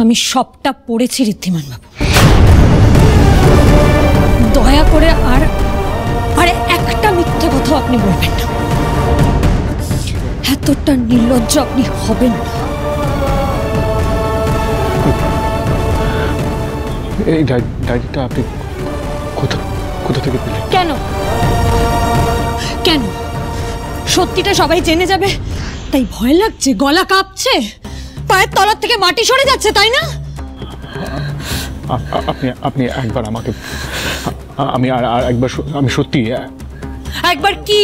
আমি সবটা পড়েছি ঋদ্ধিমান বাবু। দয়া করে আর একটা মিথ্যে কথা আপনি বলবেন না। এতটা নির্লজ্জ আপনি হবেন না। এই ডায়েরিটা আপনি কোথা থেকে পেলেন? কেন কেন সত্যিটা সবাই জেনে যাবে তাই ভয় লাগছে? গলা কাঁপছে, পায়ের তলার থেকে মাটি সরে যাচ্ছে, তাই না? আপনি একবার আমাকে, আমি সত্যি একবার কি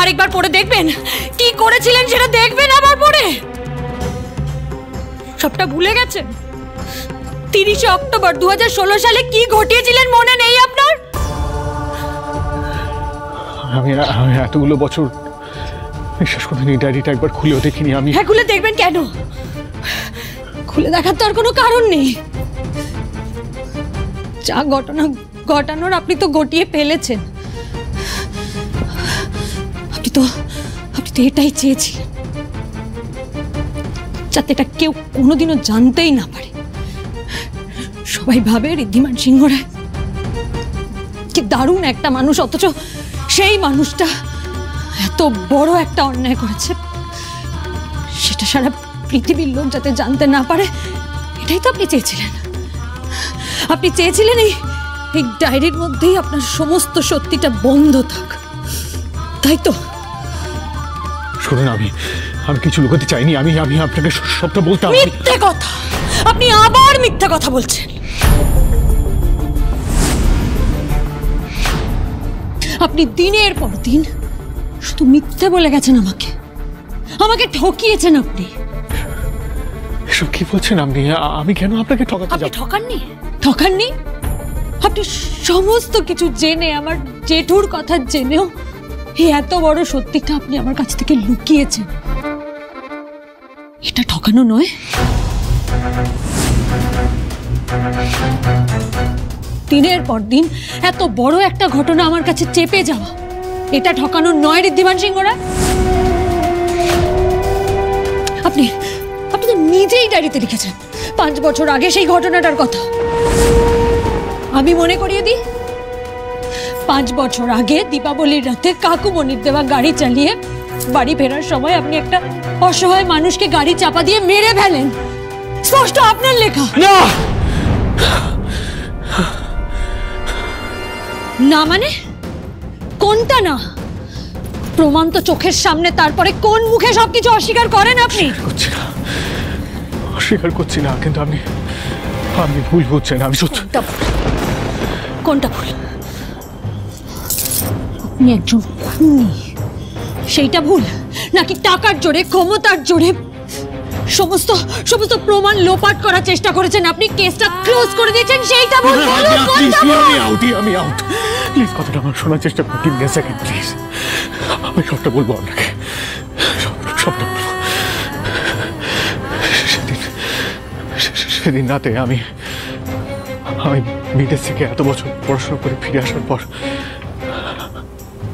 আরেকবার পড়ে দেখবেন? কি করেছিলেন সেটা দেখবেন আবার পড়ে? সবটা ভুলে গেছেন? 30শে অক্টোবর 2016 সালে কি ঘটিয়েছিলেন মনে নেই আপনার? আমি এতগুলো বছর বিশ্বাস করিনি, ডায়েরিটা একবার খুলেও দেখিনি আমি। হ্যাঁ, খুলে দেখবেন কেন? খুলে দেখার তো আর কোনো কারণ নেই। যা ঘটনা ঘটানোর আপনি তো ঘটিয়ে ফেলেছেন। আপনি তো এটাই চেয়েছিলেন, যাতে এটা কেউ কোনোদিনও জানতেই না পারে। সবাই ভাবে ঋদ্ধিমান সিংহ রায় কি দারুণ একটা মানুষ, অথচ সেই মানুষটা এত বড় একটা অন্যায় করেছে, সেটা সারা পৃথিবীর লোক যাতে জানতে না পারে, এটাই তো আপনি চেয়েছিলেন। আপনি চেয়েছিলেন এই ডায়েরির মধ্যেই আপনার সমস্ত সত্যিটা বন্ধ থাক, তাই তো? শুনুন, আমি কিছু লুকাতে চাইনি। আমি আপনাকে সবটা বলতাম। মিথ্যে কথা! আপনি আবার মিথ্যে কথা বলছেন। আপনি দিনের পর দিন শুধু মিথ্যে বলে গেছেন আমাকে ঠকিয়েছেন আপনি। এসব কি বলছেন আপনি? আমি কেন আপনাকে ঠকাতে যাব? ঠকাননি? আপনি সমস্ত কিছু জেনে, আমার জেঠুর কথা জেনেও এই এত বড় সত্যিটা আপনি আমার কাছ থেকে লুকিয়েছেন। এটা ঠকানো নয়? দিনের পর দিন এত বড় একটা ঘটনা আমার কাছে চেপে যাওয়া, এটা ঠকানো নয় ঋদ্ধিমান সিংহ রায়? আপনি তো নিজেই ডায়েরিতে লিখেছেন 5 বছর আগে সেই ঘটনাটার কথা। আমি মনে করিয়ে দিই, 5 বছর আগে দীপাবলির রাতে কাকুমণির দেওয়া গাড়ি চালিয়ে বাড়ি ফেরার সময় আপনি একটা অসহায় মানুষকে গাড়ি চাপা দিয়ে মেরে ফেলেন। স্পষ্ট আপনার লেখা। না মানে কোনটা না? প্রমাণ তো চোখের সামনে, তারপরে কোন মুখে সবকিছু অস্বীকার করেন আপনি? অস্বীকার করছি না, কিন্তু আপনি ভুল বুঝছেন। আমি কোনটা ভুল? আপনি একজন খুনি, সেইটা ভুল? নাকি টাকার জোরে, ক্ষমতার জোরে সমস্ত প্রমাণ লোপাট করার চেষ্টা করেছেন আপনি, কেসটা ক্লোজ করে দিয়েছেন, সেইটা ভুল? আমি আউট। প্লিজ কথাটা আমার শোনার চেষ্টা করুন। Give me a second, please. আমি সবটা বলবো আপনাকে, সবটা বলবো। সেদিন রাতে আমি বিদেশ থেকে এত বছর পড়াশোনা করে ফিরে আসার পর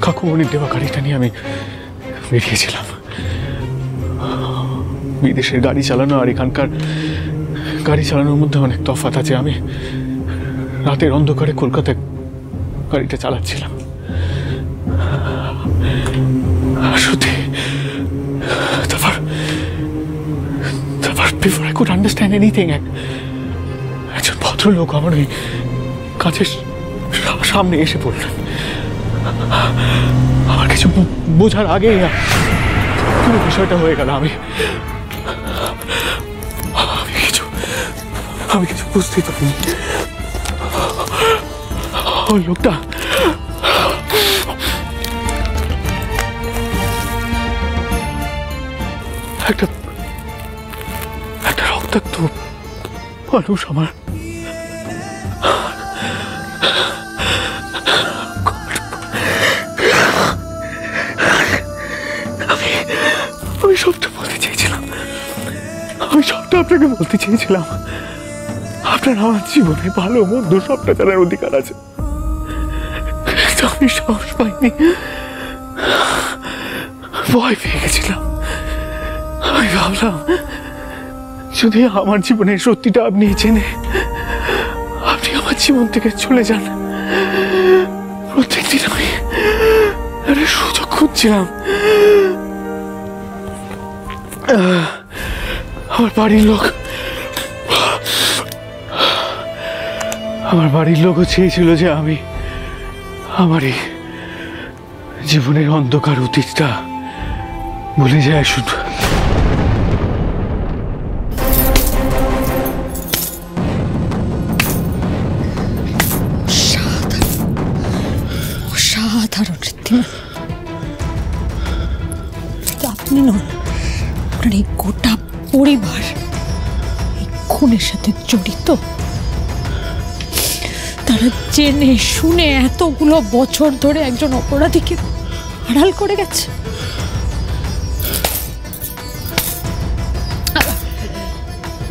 কাকুমণির দেওয়া গাড়িটা নিয়ে আমি বেরিয়েছিলাম। বিদেশের গাড়ি চালানো আর এখানকার গাড়ি চালানোর মধ্যে অনেক তফাৎ আছে। আমি রাতের অন্ধকারে কলকাতায় গাড়িটা চালাচ্ছিলাম। সত্যি তারপর before I could understand anything, একজন ভদ্রলোক আমার ওই কাছের সামনে এসে পড়লেন। আমার কিছু বোঝার আগেই পুরো বিষয়টা হয়ে গেল। আমি কিছু বুঝতেই পারিনি। ওই লোকটা একটা রক্তাক্ত মানুষ। আমার আমি সবটা বলতে চেয়েছিলাম। আপনাকে বলতে চেয়েছিলাম, আপনার আমার জীবনে ভালো মন্দ সবটা জানার অধিকার আছে। আমি সাহস পাইনি, ভয় পেয়ে গেছিলাম। আমি ভাবলাম যদি আমার জীবনের সত্যিটা আপনি জেনে আপনি আমার জীবন থেকে চলে যান, প্রত্যেকদিন আমি একটা সুযোগ খুঁজছিলাম আমার বাড়ির লোকও চেয়েছিল যে আমি আমার এই জীবনের অন্ধকার অতীতটা ভুলে যায় শুধু। অসাধারণ ঋদ্ধিমান, আপনি নন, আপনার এই গোটা পরিবার এই খুনের সাথে জড়িত। তারা জেনে শুনে এতগুলো বছর ধরে একজন অপরাধীকে আড়াল করে গেছে।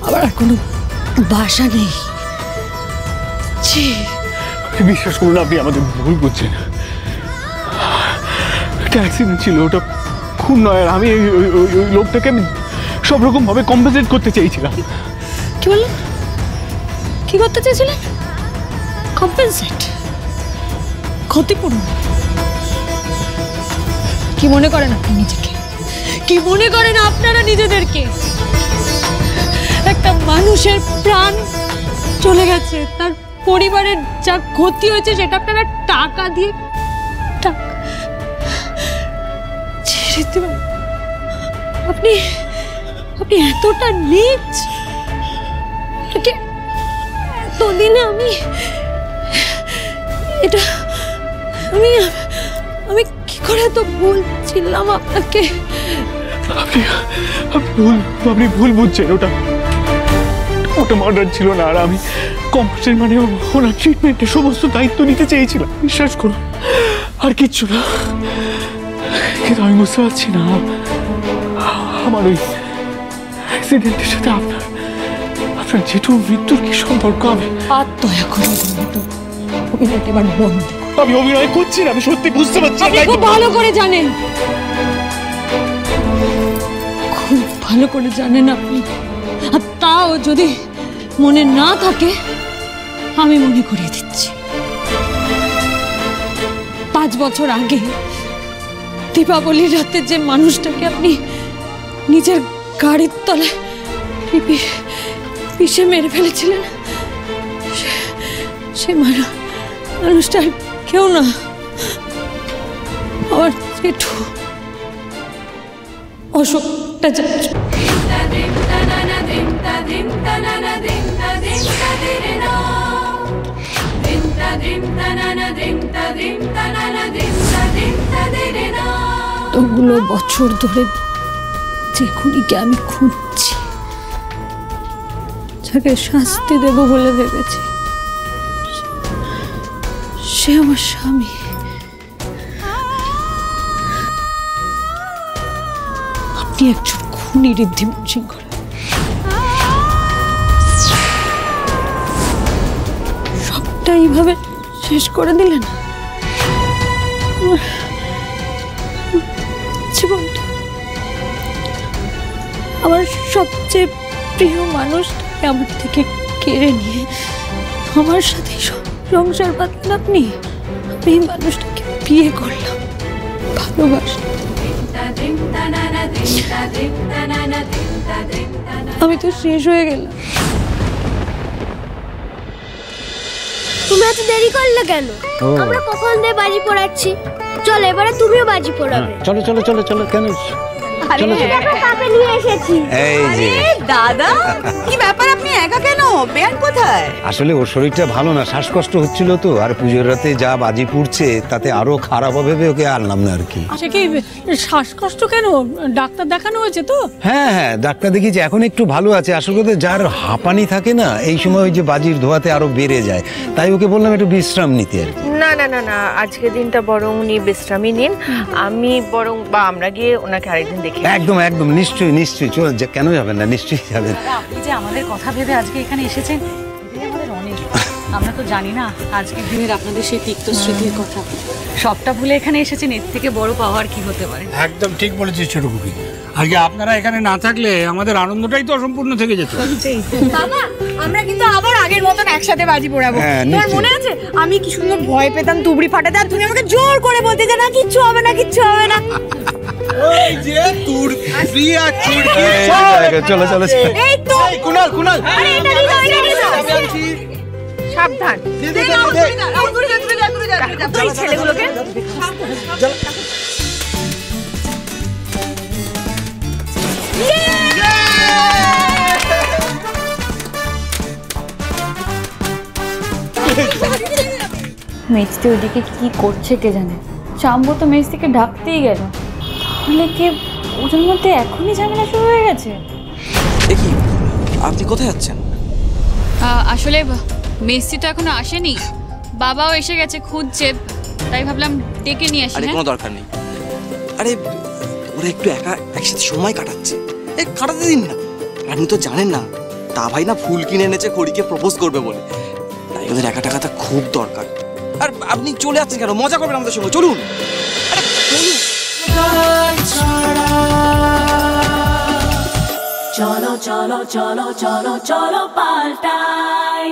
আবার আর কোনো বাসা নেই। বিশ্বাস করুন, আপনি আমাদের ভুল বুঝছেন। একটা অ্যাক্সিডেন্ট ছিল, ওটা খুন নয়। আর আমি ওই লোকটাকে আমি সব রকম ভাবে কম্পেনসেট করতে চেয়েছিলাম। কি বললেন? কি করতে চেয়েছিলেন? কম্পেনসেট? ক্ষতিপূরণ? কি মনে করেন আপনি নিজেকে? কি মনে করেন আপনারা নিজেদেরকে? একটা মানুষের প্রাণ চলে গেছে, তার পরিবারের যা ক্ষতি হয়েছে সেটা আপনারা টাকা দিয়ে আপনি আপনি এতটা নীচ। এতদিনে আমি এটা আমি আমি কি করে এত বলছিলাম আপনাকে? আপনি ভুল বুঝছেন। ওটা মার্ডার ছিল না। আর আমি কম্পাসের মানে ওনার ট্রিটমেন্টের সমস্ত দায়িত্ব নিতে চেয়েছিলাম। বিশ্বাস করুন, আর কিচ্ছু না। কিন্তু আমি বুঝতে পারছি না আমার ওই অ্যাক্সিডেন্টের সাথে আপনার জেঠুর মৃত্যুর কি সম্পর্ক। আমি আর দয়া করে অভিনয় এবার বন্ধ। আমি অভিনয় করছি না, আমি সত্যি বুঝতে পারছি। আপনি খুব ভালো করে জানেন, খুব ভালো করে জানেন আপনি। আর তাও যদি মনে না থাকে আমি মনে করিয়ে দিচ্ছি। 5 বছর আগে দীপাবলির রাতে যে মানুষটাকে আপনি নিজের গাড়ির তলায় পিষে মেরে ফেলেছিলেন, সে মানুষটা কেউ না, আমার জেঠু অশোকটা। এতগুলো বছর ধরে যে খুনিকে আমি খুঁজছি, যাকে শাস্তি দেব বলে ভেবেছি, সে আমার স্বামী। আপনি একজন খুনি ঋদ্ধিমান সিংহ। সবটা এইভাবে শেষ করে দিলেন জীবনটা। আমার সবচেয়ে প্রিয় মানুষটাকে আমার থেকে কেড়ে নিয়ে আমার সাথে সংসার বাঁধলেন আপনি। আমি এই মানুষটাকে বিয়ে করলাম, ভালোবাসলাম। আমি তো শেষ হয়ে গেলাম। তুমি এত দেরি করলে কেন? আমরা কখন দিয়ে বাজি পোড়াচ্ছি। চল এবারে তুমিও বাজি পোড়াবে। চলো চলো চলো চলো। কেন? চলো দেখো কাকে নিয়ে এসেছি। এই যে দাদা, কি ব্যাপার আপনি একা কেন? বেয়ান কোথায়? আসলে ওর শরীরটা ভালো না, শ্বাসকষ্ট হচ্ছিল তো। আর পুজোর রাতে যা বাজি পুড়ছে তাতে আরো খারাপ হবে, ওকে আনলাম না আর কি। আচ্ছা, কি শ্বাসকষ্ট কেন? ডাক্তার দেখানো হয়েছে তো? হ্যাঁ হ্যাঁ, ডাক্তার দেখিয়েছি, এখন একটু ভালো আছে। আসলে কথা, যার হাঁপানি থাকে না এই সময় ওই যে বাজির ধোয়াতে আরো বেড়ে যায়, তাই ওকে বললাম একটু বিশ্রাম নিতে আর কি। না না না না, আজকে দিনটা বরং উনি বিশ্রামই নিন। আমি বরং বা আমরা গিয়ে ওনাকে আরেকদিন দেখি। একদম একদম, নিশ্চয়ই নিশ্চয়ই। চলো, কেন যাবেন না? নিশ্চয়ই যাবেন। আপনি যে আমাদের কথা ভেবে আজকে এখানে এসেছেন, এটাই আমাদের অনেক। আমরা তো জানি না আজকের দিনের আপনাদের সেই তিক্ত স্মৃতির কথা। সবটা ভুলে এখানে এসেছেন, এর থেকে বড় পাওয়ার কি হতে পারে? একদম ঠিক বলেছিস ছোট কুকি। আজকে আপনারা এখানে না থাকলে আমাদের আনন্দটাই তো অসম্পূর্ণ থেকে যেত। বাবা আমরা কিন্তু আবার আগের মতন একসাথে বাজি পোড়াবো। তোমার মনে আছে আমি কি সুন্দর ভয় পেতাম তুবড়ি ফাটাতে, আর তুমি আমাকে জোর করে বলতে যে না কিচ্ছু হবে না, কিচ্ছু হবে না। ওই যে তুরকি আর চুরকি চলো চলো এই তো কুনাল কুনাল আরে এটা নিয়ে যাও, এটা নিয়ে যাও। সাবধান তুই ছেলেগুলোকে মেজদি ওইদিকে কি করছে কে জানে। চাম্বো তো মেজদিকে ডাকতেই গেল, তাহলে কি ওদের মধ্যে এখনই ঝামেলা শুরু হয়ে গেছে? দেখি আপনি কোথায় যাচ্ছেন? আসলে মেজদি তো এখনো আসেনি, বাবাও এসে গেছে খুঁজছে, তাই ভাবলাম ডেকে নিয়ে আসি। আরে কোনো দরকার নেই, আরে ওরা একটু একা একসাথে সময় কাটাচ্ছে, কাটাতে দিন না। আপনি তো জানেন না তা ভাই না ফুল কিনে এনেছে খড়িকে প্রপোজ করবে বলে, তাই ওদের একা টাকাটা খুব দরকার। আর আপনি চলে যাচ্ছেন কেন? মজা করবেন আমাদের সঙ্গে, চলুন। চলো চলো চলো চলো চলো পাল্টাই।